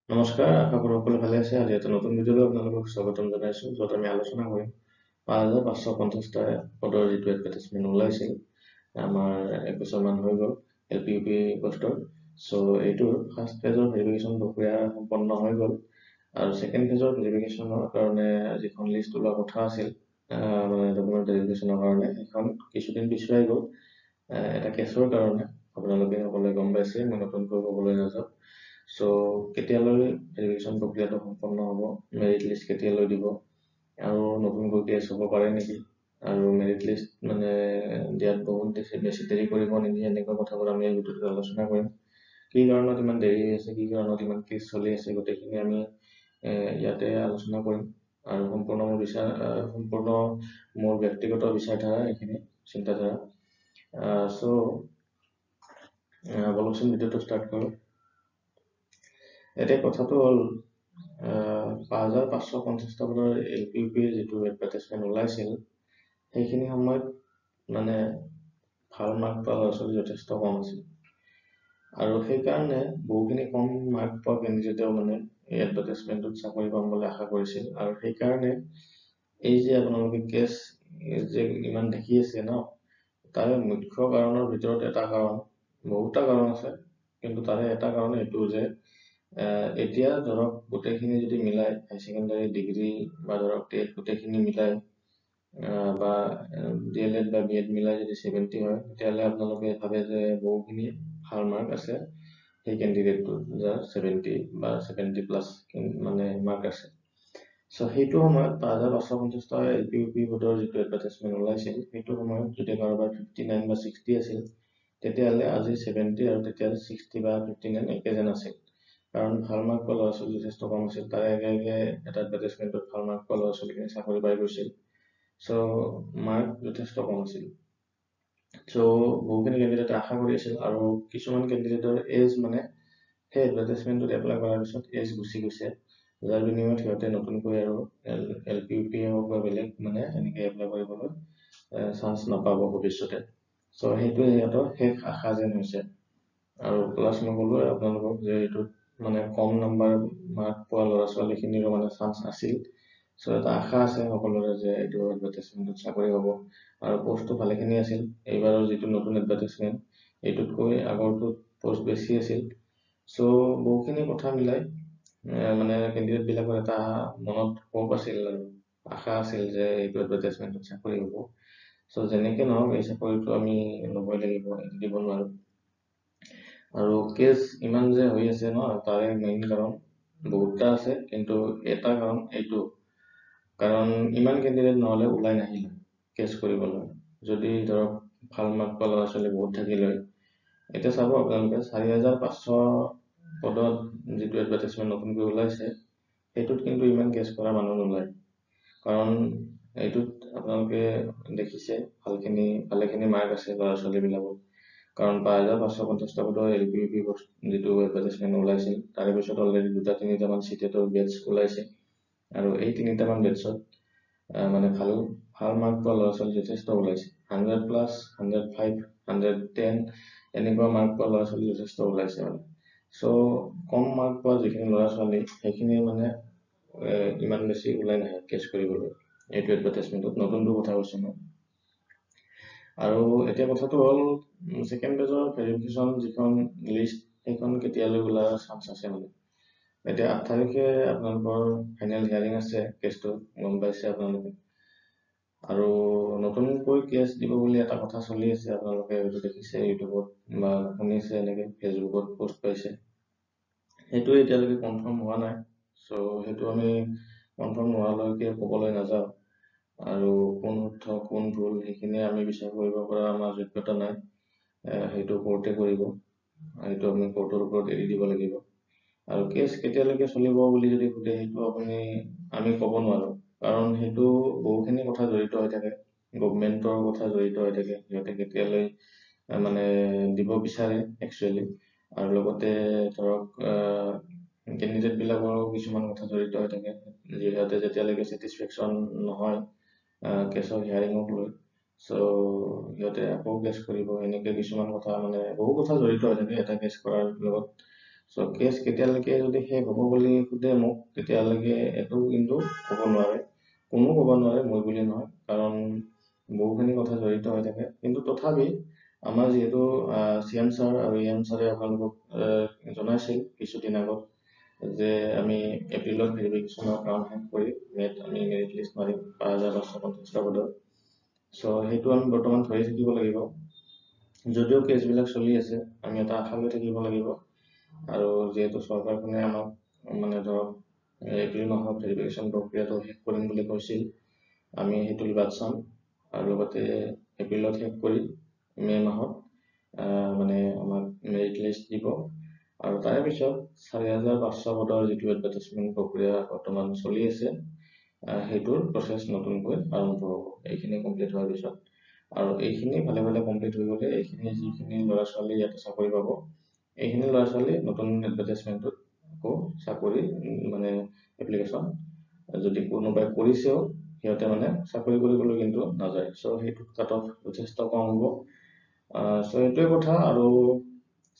নমস্কাৰ, আশা কৰোঁ সকলো ভালে আছে। আজি এটা নতুন ভিডিঅ'লৈ আপোনালোকক স্বাগতম জনাইছোঁ, য'ত আমি আলোচনা কৰিম ৫,৫৫০টা পদৰ যিটো এডভাৰটাইজমেণ্ট ওলাইছিল আমাৰ এক বছৰমান হৈ গ'ল LPUP পষ্টৰ। চ' এইটোৰ ফাৰ্ষ্ট ফেজৰ ভেৰিফিকেশ্যন প্ৰক্ৰিয়া সম্পন্ন হৈ গ'ল আৰু ছেকেণ্ড ফেজৰ ভেৰিফিকেশ্যনৰ কাৰণে যিখন লিষ্ট ওলোৱা কথা আছিল মানে ডকুমেণ্ট ভেৰিফিকেশ্যনৰ কাৰণে, সেইখন কিছুদিন পিছুৱাই গ'ল এটা কেছৰ কাৰণে। আপোনালোকে সকলোৱে গম পাইছে, মই নতুনকৈ ক'বলৈ নাযাওঁ। চ' কেতিয়ালৈ ভেৰিফিকেশ্যন প্ৰক্ৰিয়াটো সম্পন্ন হ'ব, মেৰিট লিষ্ট কেতিয়ালৈ দিব, আৰু নতুনকৈ কেছ হ'ব পাৰে নেকি, আৰু মেৰিট লিষ্ট মানে দিয়াত বহুত বেছি দেৰি কৰিব নেকি, এনেকুৱা কথাবোৰ আমি এই ভিডিঅ'টোত আলোচনা কৰিম। কি কাৰণত ইমান দেৰি হৈ আছে, কি কাৰণত ইমান কেছ চলি আছে, গোটেইখিনি আমি ইয়াতে আলোচনা কৰিম। আৰু সম্পূৰ্ণ মোৰ ব্যক্তিগত বিচাৰধাৰা এইখিনি চিন্তাধাৰা। চ' বলকচোন ভিডিঅ'টো ষ্টাৰ্ট কৰোঁ। এতিয়া কথাটো হ'ল ৫,৫৫০টা পদৰ LPUP যিটো এডভাৰটাইজমেণ্ট ওলাইছিল, সেইখিনি সময়ত মানে ভাল মাৰ্ক পোৱা ল'ৰা ছোৱালী যথেষ্ট কম আছিল, আৰু সেইকাৰণে বহুখিনি কম মাৰ্ক পোৱা কেণ্ডিডেটেও মানে এই এডভাৰটাইজমেণ্টত চাকৰি পাম বুলি আশা কৰিছিল। আৰু সেইকাৰণে এই যে আপোনালোকে কেছ যে ইমান দেখি আছে ন, তাৰে মুখ্য কাৰণৰ ভিতৰত এটা কাৰণ, বহুটা কাৰণ আছে, কিন্তু তাৰে এটা কাৰণ এইটো যে এতিয়া ধৰক গোটেইখিনি যদি মিলাই হাই ছেকেণ্ডাৰী ডিগ্ৰী বা ধৰক টেট গোটেইখিনি মিলাই বা DLED বা BEd মিলাই যদি 70 হয়, তেতিয়াহ'লে আপোনালোকে ভাবে যে বহুখিনি ভাল মাৰ্ক আছে সেই কেণ্ডিডেটটোৰ, যাৰ 70 বা 70+ মানে মাৰ্ক আছে। চ' সেইটো সময়ত ৫,৫৫০টা LPUP পদৰ যিটো এডভাৰটাইজমেণ্ট ওলাইছিল, সেইটো সময়ত যদি কাৰোবাৰ 59 বা 60 আছিল, তেতিয়াহ'লে আজি 70 আৰু তেতিয়াহ'লে 60 বা 59 একে যেন আছিল। কাৰণ ভাল মাৰ্ক পোৱা ল'ৰা ছোৱালী যথেষ্ট কম আছিল। তাৰে আগে এটা এডভাৰটাইজমেণ্টত ভাল মাৰ্ক পোৱা ল'ৰা ছোৱালীখিনি চাকৰি পাই গৈছিল। চ' মাৰ্ক যথেষ্ট কম আছিল। চ' বহুখিনি কেণ্ডিডেটে আশা কৰি আছিল, আৰু কিছুমান কেণ্ডিডেটৰ এজ মানে সেই এডভাৰটাইজমেণ্টত এপ্লাই কৰাৰ পিছত এজ গুচি গৈছে, যাৰ বিনিময়ত সিহঁতে নতুনকৈ আৰু LPUP হওক বা বেলেগ মানে এনেকৈ এপ্লাই কৰিবলৈ চান্স নাপাব ভৱিষ্যতে। চ' সেইটোৱে সিহঁতৰ শেষ আশা যেন হৈছে। আৰু প্লাছ মই ক'লোৱে আপোনালোকক যে এইটোত মানে কম নাম্বাৰ মাৰ্ক পোৱা ল'ৰা ছোৱালীখিনিৰো মানে চান্স আছিল। চ' এটা আশা আছে সকলোৰে যে এইটো এডভাৰটাইজমেণ্টত চাকৰি হ'ব, আৰু পষ্টটো ভালেখিনি আছিল। এইবাৰৰ যিটো নতুন এডভাৰটাইজমেণ্ট, এইটোতকৈ আগৰটোত পষ্ট বেছি আছিল। চ' বহুখিনি কথা মিলাই মানে কেণ্ডিডেটবিলাকৰ এটা মনত হোপ আছিল আৰু আশা আছিল যে এইটো এডভাৰটাইজমেণ্টত চাকৰি হ'ব। চ' যেনেকৈ নহওক এই চাকৰিটো আমি ল'বই লাগিব, দিব নোৱাৰোঁ। আৰু কেছ ইমান যে হৈ আছে ন, তাৰে মেইন কাৰণ বহুতটা আছে, কিন্তু এটা কাৰণ এইটো, কাৰণ ইমান কেণ্ডিডেট নহ'লে ওলাই নাহিলে কেছ কৰিবলৈ। যদি ধৰক ভাল মাৰ্ক পোৱা ল'ৰা ছোৱালী বহুত থাকিলে, এতিয়া চাব আপোনালোকে ৪,৫০০ পদত যিটো এডভাৰটাইজমেণ্ট নতুনকৈ ওলাইছে, সেইটোত কিন্তু ইমান কেছ কৰা মানুহ নোলায়। কাৰণ এইটোত আপোনালোকে দেখিছে ভালেখিনি মাৰ্ক আছে ল'ৰা ছোৱালীবিলাকৰ। কাৰণ ৫,৫৫০টা পদৰ LPUP যিটো এডভাৰটাইজমেণ্ট ওলাইছিল, তাৰে পিছত অলৰেডি 2-3টামান চিটেটৰ বেটছ ওলাইছে, আৰু এই 3টামান বেটছত মানে ভাল মাৰ্ক পোৱা ল'ৰা ছোৱালী যথেষ্ট ওলাইছে। 100+, 105, 110 এনেকুৱা মাৰ্ক পোৱা ল'ৰা ছোৱালী যথেষ্ট ওলাইছে মানে। চ' কম মাৰ্ক পোৱা যিখিনি ল'ৰা ছোৱালী, সেইখিনি মানে ইমান বেছি ওলাই নাহে কেছ কৰিবলৈ এইটো এডভাৰটাইজমেণ্টত, নতুনটো কথা কৈছোঁ মই। আৰু এতিয়া কথাটো হ'ল ছেকেণ্ড পেজৰ ভেৰিফিকেশ্যন যিখন লিষ্ট, সেইখন কেতিয়ালৈ ওলোৱাৰ চান্স আছে মানে। এতিয়া 8 তাৰিখে আপোনালোকৰ ফাইনেল হিয়াৰিং আছে, কেছটো গম পাইছে আপোনালোকে। আৰু নতুনকৈ কেছ দিব বুলি এটা কথা চলি আছে, আপোনালোকে হয়তো দেখিছে ইউটিউবত বা শুনিছে, এনেকৈ ফেচবুকত পষ্ট পাইছে। সেইটো এতিয়ালৈকে কনফাৰ্ম হোৱা নাই। চ' সেইটো আমি কনফাৰ্ম নোহোৱালৈকে ক'বলৈ নাযাওঁ। আৰু কোন শুদ্ধ কোন ভুল সেইখিনি আমি বিচাৰ কৰিব পৰা আমাৰ যোগ্যতা নাই। সেইটো কোৰ্টে কৰিব, সেইটো আমি কোৰ্টৰ ওপৰত এৰি দিব লাগিব। আৰু কেছ কেতিয়ালৈকে চলিব বুলি যদি সোধে, সেইটো আমি ক'ব নোৱাৰোঁ, কাৰণ সেইটো বহুখিনি কথা জড়িত হৈ থাকে, গভমেণ্টৰ কথা জড়িত হৈ থাকে, সিহঁতে কেতিয়ালৈ মানে দিব বিচাৰে একচুৱেলি। আৰু লগতে ধৰক কেণ্ডিডেটবিলাকৰো কিছুমান কথা জড়িত হৈ থাকে, যিহেতু যেতিয়ালৈকে ছেটিছফেকশ্যন নহয় কেছৰ হিয়াৰিঙক লৈ, চ' সিহঁতে আকৌ কেছ কৰিব, এনেকৈ কিছুমান কথা মানে বহু কথা জড়িত হৈ থাকে এটা কেছ কৰাৰ লগত। সো কেছ কেতিয়ালৈকে যদি শেষ হ'ব বুলি সোধে মোক, তেতিয়ালৈকে এইটো কিন্তু ক'ব নোৱাৰে, কোনো ক'ব নোৱাৰে, মই বুলি নহয়, কাৰণ বহুখিনি কথা জড়িত হৈ থাকে। কিন্তু তথাপি আমাৰ যিহেতু CM ছাৰ আৰু EM ছাৰে আপোনালোকক জনাইছিল কিছুদিন আগত যে আমি এপ্ৰিলত ভেৰিফিকেশ্যনৰ কাম শেষ কৰি মেত আমি মেৰিট লিষ্ট মাৰিম ৫,৫৫০টা পদৰ। চ' সেইটো আমি বৰ্তমান ধৰি থাকিব লাগিব। যদিও কেছবিলাক চলি আছে, আমি এটা আশা লৈ থাকিব লাগিব। আৰু যিহেতু চৰকাৰখনে আমাক মানে ধৰক এপ্ৰিল মাহত ভেৰিফিকেশ্যন প্ৰক্ৰিয়াটো শেষ কৰিম বুলি কৈছিল, আমি সেইটো বাট চাম। আৰু লগতে এপ্ৰিলত শেষ কৰি মে' মাহত মানে আমাক মেৰিট লিষ্ট দিব। আৰু তাৰে পিছত ৪,৫০০ পদৰ যিটো এডভাৰটাইজমেণ্ট প্ৰক্ৰিয়া বৰ্তমান চলি আছে, সেইটোৰ প্ৰচেছ নতুনকৈ আৰম্ভ হ'ব এইখিনি কমপ্লিট হোৱাৰ পিছত। আৰু এইখিনি ভালে ভালে কমপ্লিট হৈ গ'লে এইখিনি যিখিনি ল'ৰা ছোৱালী ইয়াতে চাকৰি পাব, এইখিনি ল'ৰা ছোৱালী নতুন এডভাৰটাইজমেণ্টত আকৌ চাকৰি মানে এপ্লিকেশ্যন যদি কোনোবাই কৰিছেও, সিহঁতে মানে চাকৰি কৰিবলৈ কিন্তু নাযায়। চ' সেইটোত কাট অফ যথেষ্ট কম হ'ব। চ' এইটোৱে কথা। আৰু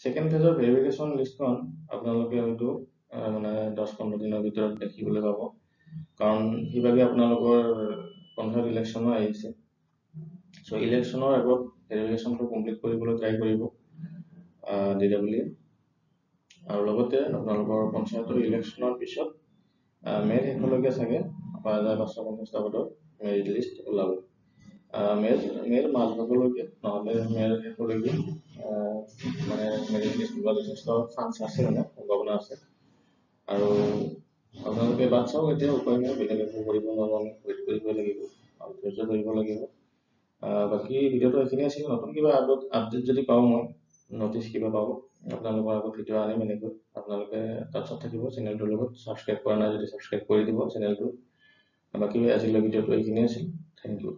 ছেকেণ্ড ফেজৰ ভেৰিফিকেশ্যন লিষ্টখন আপোনালোকে হয়তো মানে ১০-১৫ দিনৰ ভিতৰত দেখিবলৈ পাব, কাৰণ সেইভাগে আপোনালোকৰ পঞ্চায়ত ইলেকশ্যনো আহিছে। চ' ইলেকশ্যনৰ আগত ভেৰিফিকেশ্যনটো কমপ্লিট কৰিবলৈ ট্ৰাই কৰিব DWE। আৰু লগতে আপোনালোকৰ পঞ্চায়তৰ ইলেকশ্যনৰ পিছত মে'ৰ শেষলৈকে চাগে ৫,৫৫০টা পদৰ মেৰিট লিষ্ট ওলাব। মে'ৰ মাজভাগলৈকে নহ'লে মে'ৰ শেষলৈকে মানে মেৰিট লিষ্ট ওলোৱা যথেষ্ট চান্স আছে, মানে সম্ভাৱনা আছে। আৰু আপোনালোকে বাট চাওক, এতিয়া উপায় নাই, বেলেগ একো কৰিব নোৱাৰোঁ, আমি ৱেইট কৰিব লাগিব আৰু ধৈৰ্য ধৰিব লাগিব। বাকী ভিডিঅ'টো এইখিনি আছিল। নতুন কিবা আপডেট যদি পাওঁ, মই নটিচ কিবা পাব, আপোনালোকৰ আগত ভিডিঅ' আনিম এনেকৈ। আপোনালোকে টাচত থাকিব চেনেলটোৰ লগত। ছাবস্ক্ৰাইব কৰা নাই যদি ছাবস্ক্ৰাইব কৰি দিব চেনেলটো। বাকী আজিলৈ ভিডিঅ'টো এইখিনিয়ে আছিল। Thank U.